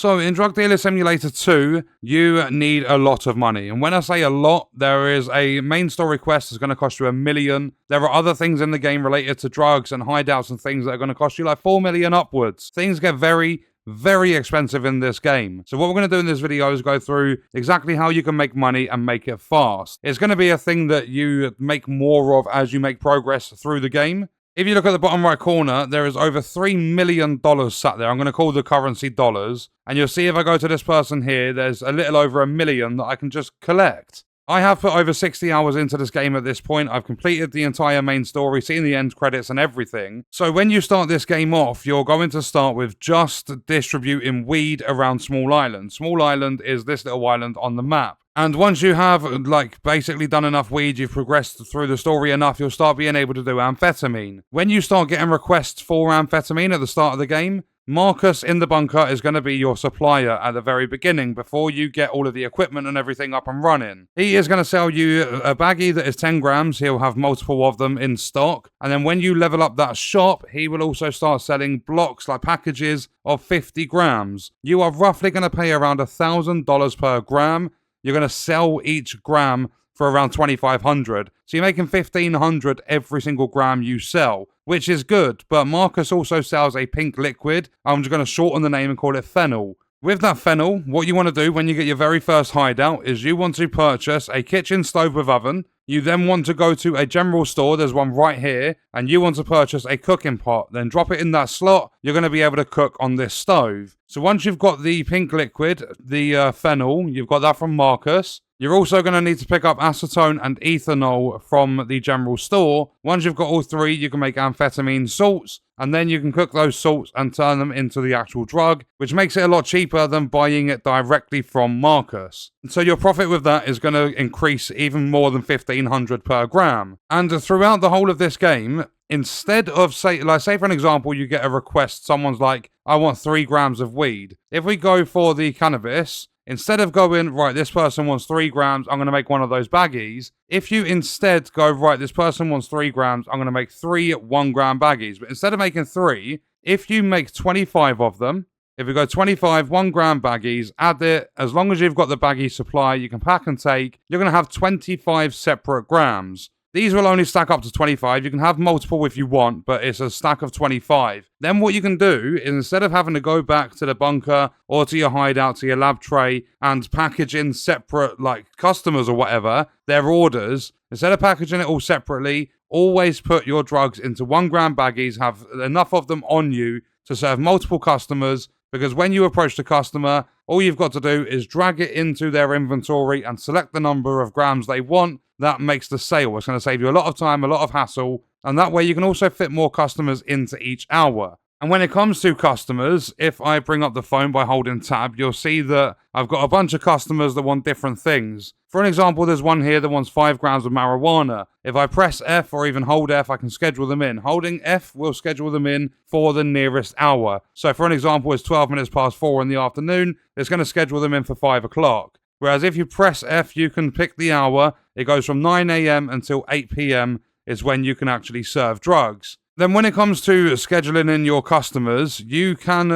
So in Drug Dealer Simulator 2, you need a lot of money. And when I say a lot, there is a main story quest that's going to cost you $1 million. There are other things in the game related to drugs and hideouts and things that are going to cost you like $4 million upwards. Things get very expensive in this game. So what we're going to do in this video is go through exactly how you can make money and make it fast. It's going to be a thing that you make more of as you make progress through the game. If you look at the bottom right corner, there is over $3 million sat there. I'm going to call the currency dollars. And you'll see if I go to this person here, there's a little over $1 million that I can just collect. I have put over 60 hours into this game at this point. I've completed the entire main story, seen the end credits and everything. So when you start this game off, you're going to start with just distributing weed around Small Island. Small Island is this little island on the map. And once you have, like, basically done enough weed, you've progressed through the story enough, you'll start being able to do amphetamine. When you start getting requests for amphetamine at the start of the game, Marcus in the bunker is going to be your supplier at the very beginning before you get all of the equipment and everything up and running. He is going to sell you a baggie that is 10 grams. He'll have multiple of them in stock. And then when you level up that shop, he will also start selling blocks, like packages of 50 grams. You are roughly going to pay around $1,000 per gram. You're going to sell each gram for around $2,500. So you're making $1,500 every single gram you sell, which is good. But Marcus also sells a pink liquid. I'm just going to shorten the name and call it fennel. With that fennel, what you want to do when you get your very first hideout is you want to purchase a kitchen stove with oven. You then want to go to a general store, there's one right here, and you want to purchase a cooking pot. Then drop it in that slot, you're going to be able to cook on this stove. So once you've got the pink liquid, the fennel, you've got that from Marcus. You're also going to need to pick up acetone and ethanol from the general store. Once you've got all three, you can make amphetamine salts, and then you can cook those salts and turn them into the actual drug, which makes it a lot cheaper than buying it directly from Marcus. So your profit with that is going to increase even more than $1,500 per gram. And throughout the whole of this game, instead of, say for an example, you get a request, someone's like, I want 3 grams of weed. If we go for the cannabis, instead of going, right, this person wants 3 grams, I'm going to make one of those baggies. If you instead go, right, this person wants 3 grams, I'm going to make 3 1-gram baggies. But instead of making 3, if you make 25 of them, if we go 25 1-gram baggies, add it, as long as you've got the baggie supply, you can pack and take, you're going to have 25 separate grams. These will only stack up to 25. You can have multiple if you want, but it's a stack of 25. Then what you can do is, instead of having to go back to the bunker or to your hideout, to your lab tray, and package in separate, like, customers or whatever, their orders, instead of packaging it all separately, always put your drugs into 1-gram baggies, have enough of them on you to serve multiple customers, because when you approach the customer, all you've got to do is drag it into their inventory and select the number of grams they want. That makes the sale. It's going to save you a lot of time, a lot of hassle, and that way you can also fit more customers into each hour. And when it comes to customers, if I bring up the phone by holding tab, you'll see that I've got a bunch of customers that want different things. For an example, there's one here that wants 5 grams of marijuana. If I press F or even hold F, I can schedule them in. Holding F will schedule them in for the nearest hour. So for an example, it's 12 minutes past 4 in the afternoon. It's going to schedule them in for 5 o'clock. Whereas if you press F, you can pick the hour. It goes from 9 a.m. until 8 p.m. is when you can actually serve drugs. Then when it comes to scheduling in your customers, you can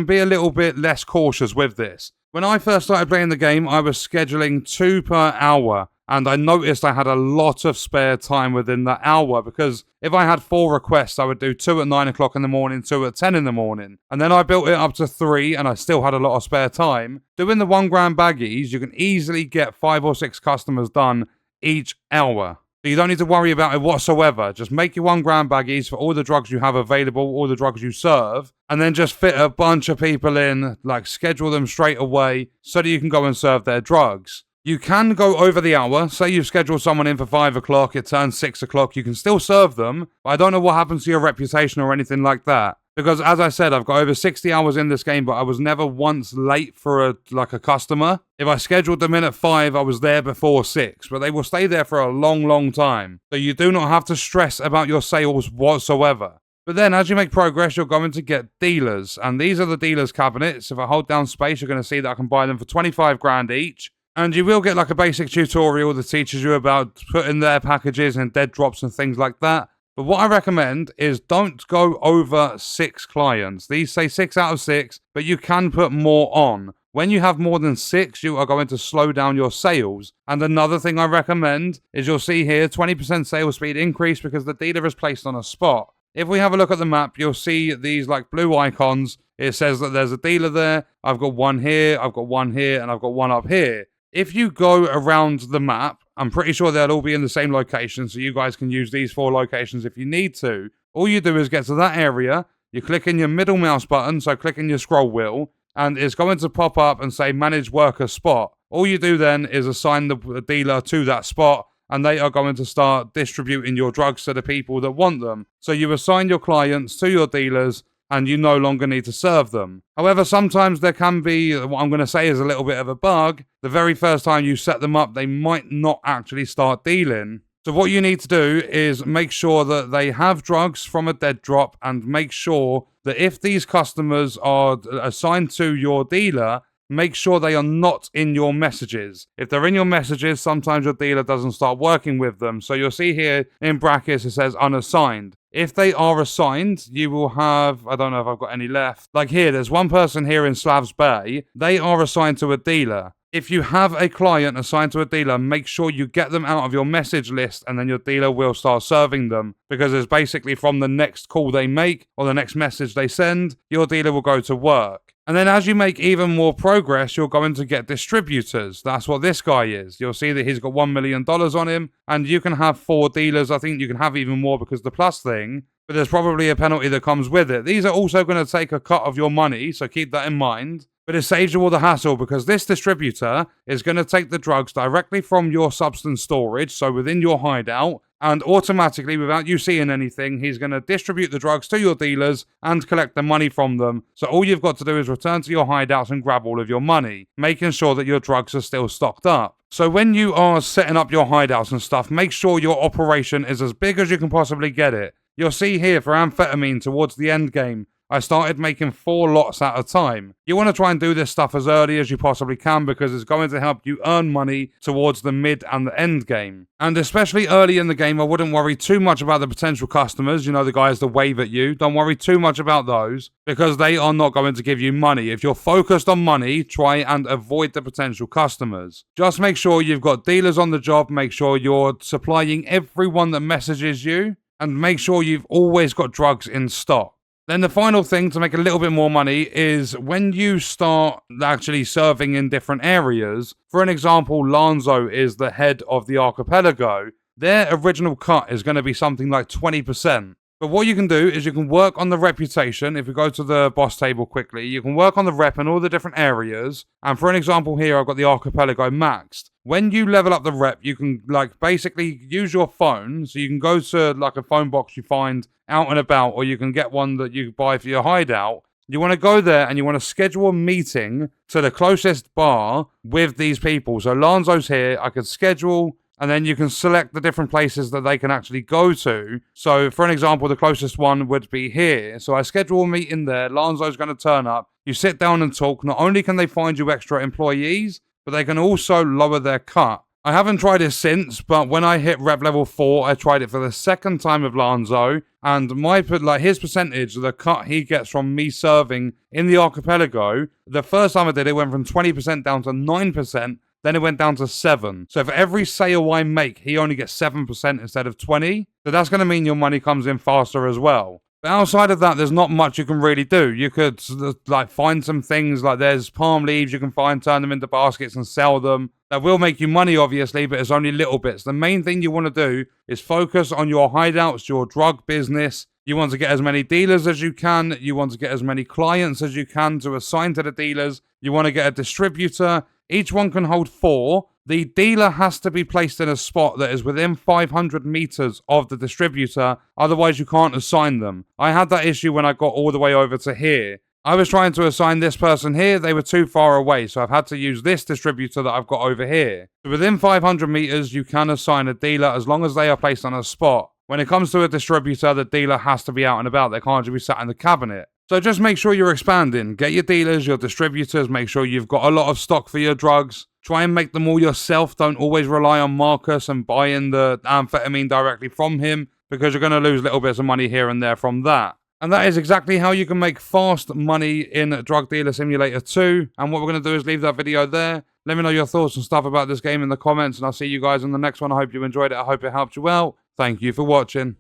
be a little bit less cautious with this. When I first started playing the game, I was scheduling 2 per hour. And I noticed I had a lot of spare time within that hour, because if I had 4 requests, I would do 2 at 9 o'clock in the morning, 2 at 10 in the morning. And then I built it up to 3, and I still had a lot of spare time. Doing the 1-gram baggies, you can easily get 5 or 6 customers done each hour. So you don't need to worry about it whatsoever. Just make your 1-gram baggies for all the drugs you have available, all the drugs you serve, and then just fit a bunch of people in, like schedule them straight away so that you can go and serve their drugs. You can go over the hour. Say you've scheduled someone in for 5 o'clock, it turns 6 o'clock, you can still serve them, but I don't know what happens to your reputation or anything like that. Because as I said, I've got over 60 hours in this game, but I was never once late for a customer. If I scheduled them in at 5, I was there before 6, but they will stay there for a long time. So you do not have to stress about your sales whatsoever. But then as you make progress, you're going to get dealers, and these are the dealers cabinets. If I hold down space, you're going to see that I can buy them for 25 grand each. And you will get like a basic tutorial that teaches you about putting their packages and dead drops and things like that. But what I recommend is don't go over 6 clients. These say 6 out of 6, but you can put more on. When you have more than 6, you are going to slow down your sales. And another thing I recommend is you'll see here 20% sales speed increase because the dealer is placed on a spot. If we have a look at the map, you'll see these like blue icons. It says that there's a dealer there. I've got one here, I've got one here, and I've got one up here. If you go around the map, I'm pretty sure they'll all be in the same location, so you guys can use these 4 locations if you need to. All you do is get to that area, you click in your middle mouse button, so click in your scroll wheel, and it's going to pop up and say manage worker spot. All you do then is assign the dealer to that spot, and they are going to start distributing your drugs to the people that want them. So you assign your clients to your dealers, and you no longer need to serve them. However, sometimes there can be, what I'm going to say is a little bit of a bug. The very first time you set them up, they might not actually start dealing. So what you need to do is make sure that they have drugs from a dead drop, and make sure that if these customers are assigned to your dealer, make sure they are not in your messages. If they're in your messages, sometimes your dealer doesn't start working with them. So you'll see here in brackets, it says unassigned. If they are assigned, you will have, I don't know if I've got any left. Like here, there's one person here in Slavs Bay. They are assigned to a dealer. If you have a client assigned to a dealer, make sure you get them out of your message list, and then your dealer will start serving them, because it's basically from the next call they make or the next message they send, your dealer will go to work. And then as you make even more progress, you're going to get distributors. That's what this guy is. You'll see that he's got $1 million on him, and you can have 4 dealers. I think you can have even more because the plus thing, but there's probably a penalty that comes with it. These are also going to take a cut of your money, so keep that in mind. But it saves you all the hassle, because this distributor is going to take the drugs directly from your substance storage, so within your hideout, and automatically, without you seeing anything, he's going to distribute the drugs to your dealers and collect the money from them. So all you've got to do is return to your hideouts and grab all of your money, making sure that your drugs are still stocked up. So when you are setting up your hideouts and stuff, make sure your operation is as big as you can possibly get it. You'll see here for amphetamine towards the end game, I started making 4 lots at a time. You want to try and do this stuff as early as you possibly can, because it's going to help you earn money towards the mid and the end game. And especially early in the game, I wouldn't worry too much about the potential customers, you know, the guys that wave at you. Don't worry too much about those, because they are not going to give you money. If you're focused on money, try and avoid the potential customers. Just make sure you've got dealers on the job, make sure you're supplying everyone that messages you, and make sure you've always got drugs in stock. Then the final thing to make a little bit more money is when you start actually serving in different areas. For an example, Lanzo is the head of the archipelago. Their original cut is going to be something like 20%. But what you can do is you can work on the reputation. If we go to the boss table quickly, you can work on the rep in all the different areas. And for an example here, I've got the archipelago maxed. When you level up the rep, you can like basically use your phone. So you can go to like a phone box you find out and about, or you can get one that you buy for your hideout. You want to go there and you want to schedule a meeting to the closest bar with these people. So Lanzo's here, I can schedule, and then you can select the different places that they can actually go to. So for an example, the closest one would be here. So I schedule a meeting there, Lanzo's going to turn up, you sit down and talk. Not only can they find you extra employees, but they can also lower their cut. I haven't tried it since, but when I hit rep level 4, I tried it for the second time with Lanzo, and his percentage, the cut he gets from me serving in the archipelago, the first time I did it went from 20% down to 9%, then it went down to 7. So for every sale I make, he only gets 7% instead of 20. So that's going to mean your money comes in faster as well. But outside of that, there's not much you can really do. You could like find some things, like there's palm leaves you can find, turn them into baskets and sell them. That will make you money, obviously, but it's only little bits. The main thing you want to do is focus on your hideouts, your drug business. You want to get as many dealers as you can. You want to get as many clients as you can to assign to the dealers. You want to get a distributor. Each one can hold 4. The dealer has to be placed in a spot that is within 500 meters of the distributor. Otherwise, you can't assign them. I had that issue when I got all the way over to here. I was trying to assign this person here. They were too far away, so I've had to use this distributor that I've got over here. So within 500 meters, you can assign a dealer as long as they are placed on a spot. When it comes to a distributor, the dealer has to be out and about. They can't just be sat in the cabinet. So just make sure you're expanding. Get your dealers, your distributors. Make sure you've got a lot of stock for your drugs. Try and make them all yourself. Don't always rely on Marcus and buying the amphetamine directly from him. because you're going to lose little bits of money here and there from that. And that is exactly how you can make fast money in Drug Dealer Simulator 2. And what we're going to do is leave that video there. Let me know your thoughts and stuff about this game in the comments, and I'll see you guys in the next one. I hope you enjoyed it. I hope it helped you out. Thank you for watching.